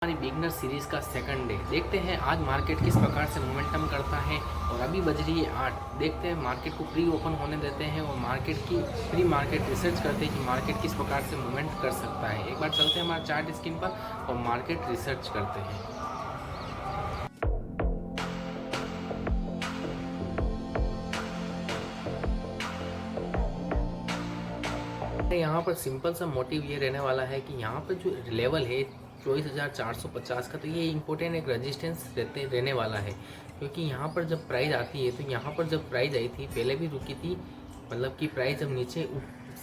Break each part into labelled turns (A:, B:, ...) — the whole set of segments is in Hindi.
A: हमारी बिगनर सीरीज़ का सेकंड डे। देखते हैं आज मार्केट किस प्रकार से मोमेंटम करता है। और अभी बज रही है 8। देखते हैं मार्केट को प्री ओपन होने देते हैं और मार्केट की प्री मार्केट रिसर्च करते हैं कि मार्केट किस प्रकार से मूवमेंट कर सकता है। एक बार चलते हैं हमारे चार्ट स्क्रीन पर और मार्केट रिसर्च करते हैं। यहाँ पर सिंपल सा मोटिव ये रहने वाला है कि यहाँ पर जो लेवल है 24,450 का, तो ये इम्पोर्टेंट एक रेजिस्टेंस रहने वाला है। क्योंकि यहाँ पर जब प्राइस आती है तो यहाँ पर जब प्राइस आई थी पहले भी रुकी थी, मतलब कि प्राइस जब नीचे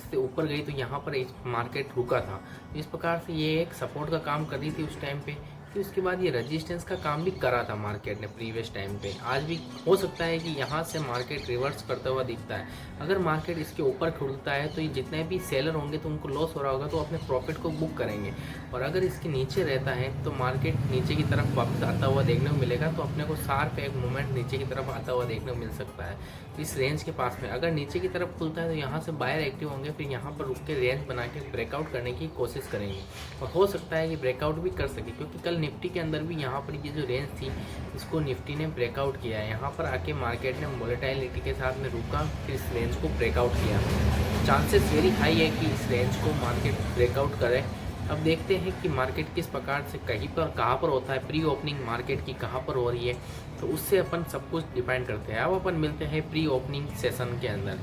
A: से ऊपर गई तो यहाँ पर मार्केट रुका था। तो इस प्रकार से ये एक सपोर्ट का काम कर रही थी उस टाइम पे। फिर उसके बाद ये रेजिस्टेंस का काम भी करा था मार्केट ने प्रीवियस टाइम पे। आज भी हो सकता है कि यहाँ से मार्केट रिवर्स करता हुआ दिखता है। अगर मार्केट इसके ऊपर खुलता है तो ये जितने भी सेलर होंगे तो उनको लॉस हो रहा होगा, तो अपने प्रॉफिट को बुक करेंगे। और अगर इसके नीचे रहता है तो मार्केट नीचे की तरफ वापस आता हुआ देखने को मिलेगा, तो अपने को शार्प एक मूवमेंट नीचे की तरफ आता हुआ देखने को मिल सकता है इस रेंज के पास में। अगर नीचे की तरफ खुलता है तो यहाँ से बायर एक्टिव होंगे, फिर यहाँ पर रुक के रेंज बना के ब्रेकआउट करने की कोशिश करेंगे। और हो सकता है कि ब्रेकआउट भी कर सके, क्योंकि कल निफ्टी के अंदर भी यहाँ पर ये जो रेंज थी इसको निफ्टी ने ब्रेकआउट किया है। यहाँ पर आके मार्केट ने वोलेटिलिटी के साथ में रुका, फिर इस रेंज को ब्रेकआउट किया। चांसेस वेरी हाई है कि इस रेंज को मार्केट ब्रेकआउट करे। अब देखते हैं कि मार्केट किस प्रकार से कहीं पर कहाँ पर होता है, प्री ओपनिंग मार्केट की कहाँ पर हो रही है, तो उससे अपन सब कुछ डिपेंड करते हैं। अब अपन मिलते हैं प्री ओपनिंग सेशन के अंदर।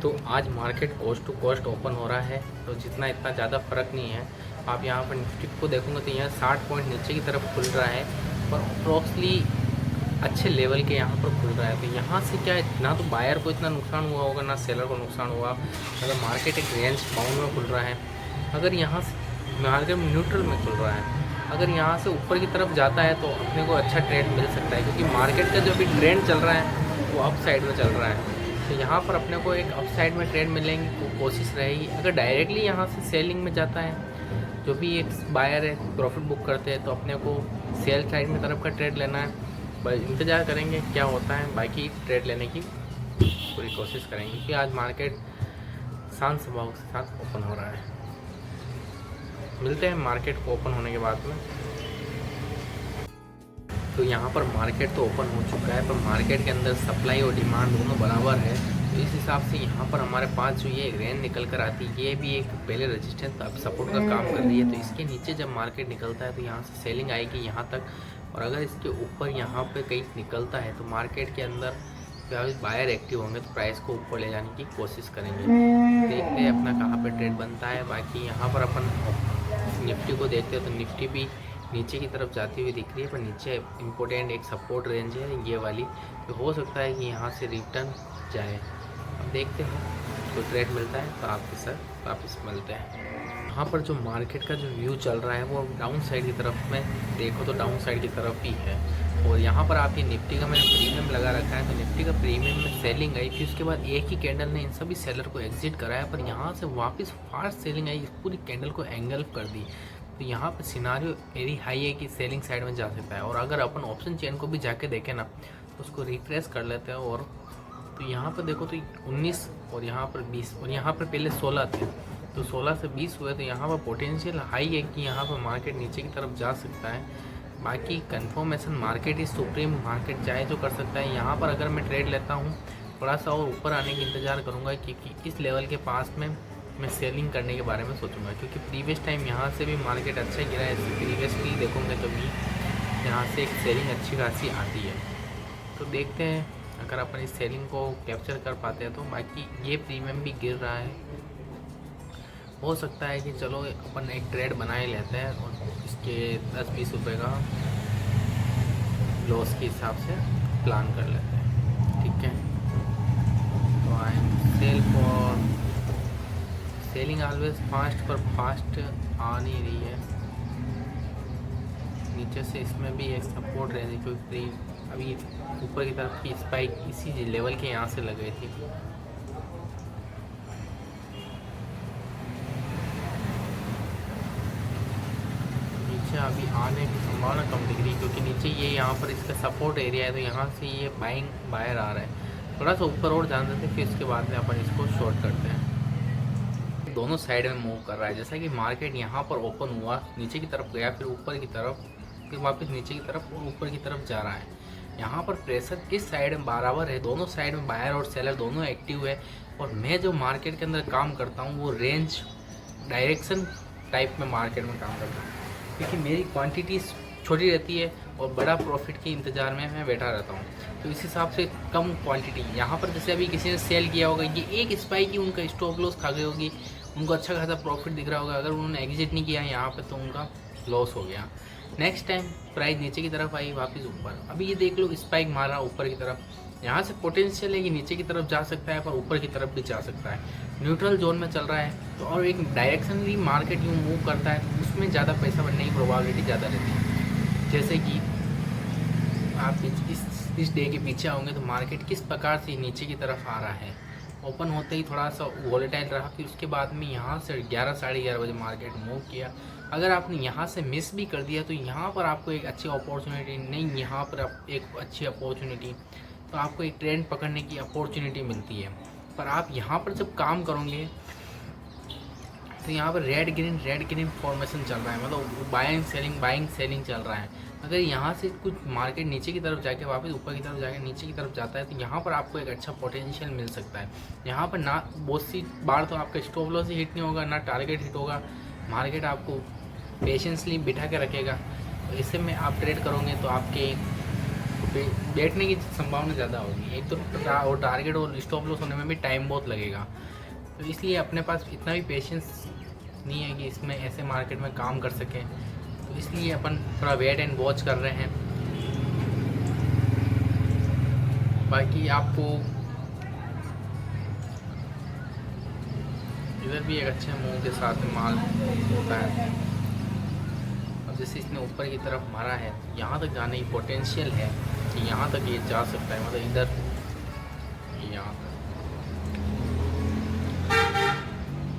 A: तो आज market coast to coast open हो रहा है, तो इतना ज़्यादा फर्क नहीं है। आप यहाँ पर निफ्टी को देखोगे तो यहाँ 60 पॉइंट नीचे की तरफ खुल रहा है, पर अप्रॉक्सली अच्छे लेवल के यहाँ पर खुल रहा है। तो यहाँ से क्या है, ना तो बायर को इतना नुकसान हुआ होगा ना सेलर को नुकसान हुआ। अगर मार्केट एक रेंज बाउंड में खुल रहा है, अगर यहाँ से मार्केट न्यूट्रल में खुल रहा है, अगर यहाँ से ऊपर की तरफ जाता है तो अपने को अच्छा ट्रेड मिल सकता है। क्योंकि मार्केट का जो भी ट्रेंड चल रहा है वो अप साइड में चल रहा है, तो यहाँ पर अपने को एक अप साइड में ट्रेड मिलेंगे तो कोशिश रहेगी। अगर डायरेक्टली यहाँ से सेलिंग में जाता है, जो भी एक बायर है प्रॉफिट बुक करते हैं, तो अपने को सेल साइड में तरफ का ट्रेड लेना है। बस इंतज़ार करेंगे क्या होता है, बाकी ट्रेड लेने की पूरी कोशिश करेंगे। कि आज मार्केट शांत स्वभाव के साथ ओपन हो रहा है। मिलते हैं मार्केट को ओपन होने के बाद में। तो यहाँ पर मार्केट तो ओपन हो चुका है, पर मार्केट के अंदर सप्लाई और डिमांड दोनों बराबर है। तो इस हिसाब से यहाँ पर हमारे पास जो ये रेंज निकल कर आती है, ये भी एक पहले रेजिस्टेंस अब सपोर्ट का काम कर रही है। तो इसके नीचे जब मार्केट निकलता है तो यहाँ से सेलिंग आएगी यहाँ तक, और अगर इसके ऊपर यहाँ पे कहीं निकलता है तो मार्केट के अंदर बायर एक्टिव होंगे, तो प्राइस को ऊपर ले जाने की कोशिश करेंगे। देखते हैं अपना कहाँ पे ट्रेड बनता है। बाकी यहाँ पर अपन निफ्टी को देखते हैं तो निफ्टी भी नीचे की तरफ जाती हुई दिख रही है, पर नीचे इम्पोर्टेंट एक सपोर्ट रेंज है ये वाली, तो हो सकता है कि यहाँ से रिटर्न जाए। अब देखते हैं तो ट्रेड मिलता है तो आपके साथ वापस मिलते हैं। यहाँ पर जो मार्केट का जो व्यू चल रहा है वो डाउन साइड की तरफ में देखो तो डाउन साइड की तरफ ही है। और यहाँ पर आप ये निफ्टी का मैंने प्रीमियम लगा रखा है, तो निफ्टी का प्रीमियम में सेलिंग आई, फिर उसके बाद एक ही कैंडल ने इन सभी सेलर को एग्जिट कराया, पर यहाँ से वापस फास्ट सेलिंग आई, इस पूरी कैंडल को एंगल्फ कर दी। तो यहाँ पर सिनारियो वेरी हाई है कि सेलिंग साइड में जा सकता है। और अगर अपन ऑप्शन चेन को भी जाके देखें ना, तो उसको रिफ्रेश कर लेते हैं, और तो यहाँ पर देखो तो 19 और यहाँ पर 20 और यहाँ पर पहले 16 थे, तो 16 से 20 हुए, तो यहाँ पर पोटेंशियल हाई है कि यहाँ पर मार्केट नीचे की तरफ जा सकता है। बाकी confirmation market is supreme, market चाहे जो कर सकता है। यहाँ पर अगर मैं ट्रेड लेता हूँ थोड़ा सा और ऊपर आने की इंतज़ार करूँगा, क्योंकि इस लेवल के पास में मैं सेलिंग करने के बारे में सोचूंगा। क्योंकि प्रीवियस टाइम यहाँ से भी मार्केट अच्छा गिरा है, प्रीवियसली देखोगे तो भी यहाँ से एक सेलिंग अच्छी खासी आती है। तो देखते हैं अगर अपन इस सेलिंग को कैप्चर कर पाते हैं तो। बाकी ये प्रीमियम भी गिर रहा है, हो सकता है कि चलो अपन एक ट्रेड बना ही लेते हैं और इसके 10-20 रुपये का लॉस के हिसाब से प्लान कर लेते हैं, ठीक है। तो I am sell for selling always fast, पर फास्ट आ नहीं रही है। नीचे से इसमें भी एक सपोर्ट रहने, क्योंकि अभी ऊपर की तरफ की स्पाइक इसी लेवल के यहाँ से लग गई थी। नीचे अभी आने की संभावना कम दिख रही है, क्योंकि नीचे ये यहाँ पर इसका सपोर्ट एरिया है, तो यहाँ से ये बाइंग बाहर आ रहा है। थोड़ा सा ऊपर और जान देते हैं, फिर इसके बाद में अपन इसको शॉर्ट करते हैं। पर दोनों साइड में मूव कर रहा है। जैसा कि मार्केट यहाँ पर ओपन हुआ, नीचे की तरफ गया, फिर ऊपर की तरफ, फिर वापस नीचे की तरफ और ऊपर की तरफ जा रहा है। यहाँ पर प्रेशर किस साइड में बराबर है, दोनों साइड में बायर और सेलर दोनों एक्टिव है। और मैं जो मार्केट के अंदर काम करता हूँ वो रेंज डायरेक्शन टाइप में मार्केट में काम करता हूँ, क्योंकि मेरी क्वांटिटी छोटी रहती है और बड़ा प्रॉफिट के इंतज़ार में मैं बैठा रहता हूँ। तो इस हिसाब से कम क्वांटिटी, यहाँ पर जैसे अभी किसी ने सेल किया होगा, ये एक स्पाइक ही उनका स्टॉप लॉस खा गई होगी, उनको अच्छा खासा प्रॉफिट दिख रहा होगा। अगर उन्होंने एग्जिट नहीं किया यहाँ पे तो उनका लॉस हो गया। नेक्स्ट टाइम प्राइस नीचे की तरफ आई, वापस ऊपर। अभी ये देख लो, स्पाइक मारा ऊपर की तरफ, यहाँ से पोटेंशियल है कि नीचे की तरफ जा सकता है पर ऊपर की तरफ भी जा सकता है। न्यूट्रल जोन में चल रहा है तो, और एक डायरेक्शनली मार्केट यूँ मूव करता है तो उसमें ज़्यादा पैसा बनने की प्रोबेबिलिटी ज़्यादा रहती है। जैसे कि आप इस डे के पीछे आओगे तो मार्केट किस प्रकार से नीचे की तरफ आ रहा है। ओपन होते ही थोड़ा सा वॉलेटाइल रहा, फिर उसके बाद में यहाँ से 11 साढ़े 11 बजे मार्केट मूव किया। अगर आपने यहाँ से मिस भी कर दिया तो यहाँ पर आपको एक अच्छी अपॉर्चुनिटी नहीं, यहाँ पर आप एक अच्छी अपॉर्चुनिटी, तो आपको एक ट्रेंड पकड़ने की अपॉर्चुनिटी मिलती है। पर आप यहाँ पर जब काम करोगे तो यहाँ पर रेड ग्रीन फॉर्मेशन चल रहा है, मतलब बाइंग सेलिंग चल रहा है। अगर यहाँ से कुछ मार्केट नीचे की तरफ जाके वापस ऊपर की तरफ जाके नीचे की तरफ जाता है तो यहाँ पर आपको एक अच्छा पोटेंशियल मिल सकता है। यहाँ पर ना बहुत सी बार तो आपका स्टॉप लॉस ही हिट नहीं होगा, ना टारगेट हिट होगा, मार्केट आपको पेशेंसली बिठा के रखेगा। तो इससे में आप ट्रेड करोगे तो आपके बैठने की संभावना ज़्यादा होगी। एक तो और टारगेट और स्टॉप लॉस होने में भी टाइम बहुत लगेगा। तो इसलिए अपने पास इतना भी पेशेंस नहीं है कि इसमें ऐसे मार्केट में काम कर सकें। तो इसलिए अपन थोड़ा वेट एंड वॉच कर रहे हैं। बाकी आपको इधर भी एक अच्छे मूव के साथ माल होता है। अब जैसे इसने ऊपर की तरफ मारा है, यहाँ तक जाने की पोटेंशियल है कि यहाँ तक ये जा सकता है, मतलब इधर यहाँ तक।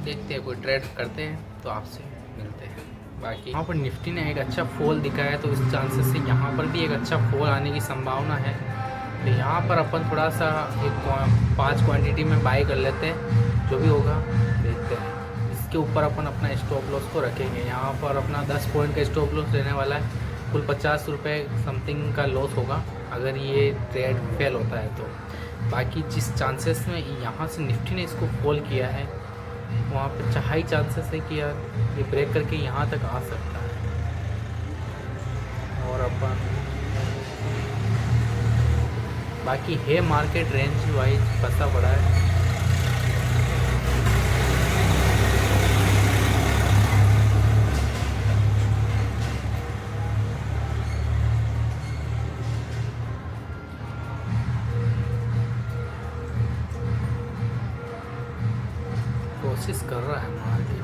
A: देखते हैं, कोई ट्रेड करते हैं तो आपसे मिलते हैं। बाकी यहाँ पर निफ्टी ने एक अच्छा फॉल दिखाया है तो इस चांसेस से यहाँ पर भी एक अच्छा फॉल आने की संभावना है। तो यहाँ पर अपन थोड़ा सा एक 5 क्वांटिटी में बाई कर लेते हैं, जो भी होगा देखते हैं। इसके ऊपर अपन अपना स्टॉप लॉस को रखेंगे। यहाँ पर अपना 10 पॉइंट का स्टॉप लॉस रहने वाला है, कुल 50 रुपये समथिंग का लॉस होगा अगर ये ट्रेड फेल होता है तो। बाकी जिस चांसेस में यहाँ से निफ्टी ने इसको फॉल किया है वहाँ पर हाई चांसेस है कि यार ये ब्रेक करके यहाँ तक आ सकता है। और अपन बाकी है मार्केट रेंज वाइज फंसा पड़ा है। कोशिश कर रहा है मार्केट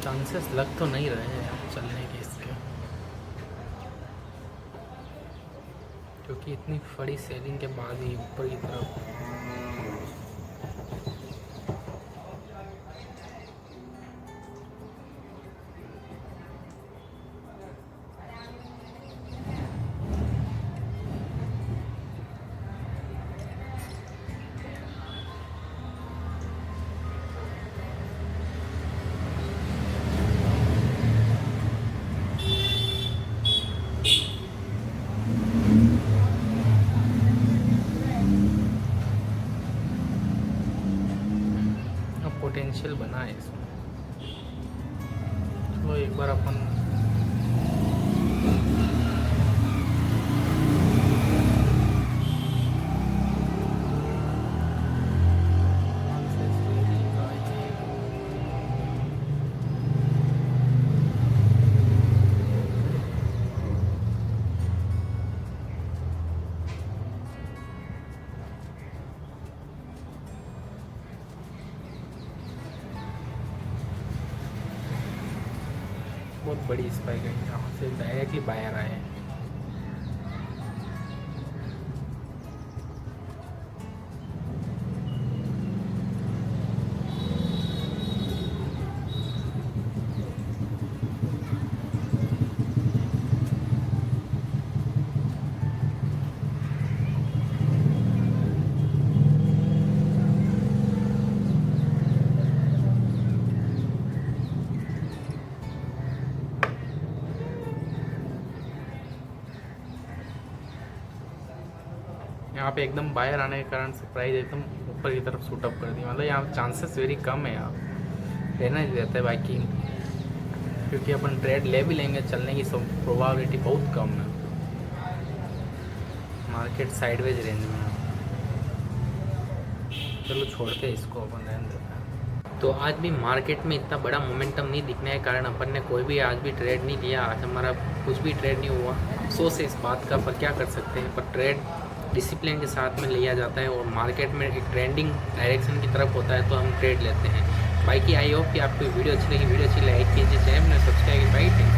A: चांसेस लग तो नहीं रहे हैं चलने के इसके, क्योंकि इतनी बड़ी सेलिंग के बाद ही ऊपर की तरफ पोटेंशियल बना है इसमें। तो एक बार अपन बहुत बड़ी स्पाइक है, यहाँ से डायरेक्टली बाहर आए हैं।
B: यहाँ पे एकदम बाहर आने के कारण से प्राइस एकदम ऊपर की तरफ शूट अप कर दी। मतलब यहाँ चांसेस वेरी कम है, यहाँ रहना ही रहता है बाइकिंग, क्योंकि अपन ट्रेड ले भी लेंगे, चलने की सब प्रोबेबिलिटी बहुत कम है। मार्केट साइडवेज रेंज में है। चलो छोड़ते हैं इसको, अपन रहने देते हैं।
A: तो आज भी मार्केट में इतना बड़ा मोमेंटम नहीं दिखने के कारण अपन ने कोई भी आज भी ट्रेड नहीं लिया। आज हमारा कुछ भी ट्रेड नहीं हुआ, अफसोस है इस बात का, पर क्या कर सकते हैं। पर ट्रेड डिसिप्लिन के साथ में लिया जाता है और मार्केट में एक ट्रेंडिंग डायरेक्शन की तरफ होता है तो हम ट्रेड लेते हैं। बाकी आई होप कि आपको वीडियो अच्छी लगी। वीडियो अच्छी लाइक कीजिए, चैनल में सब्सक्राइब कीजिए।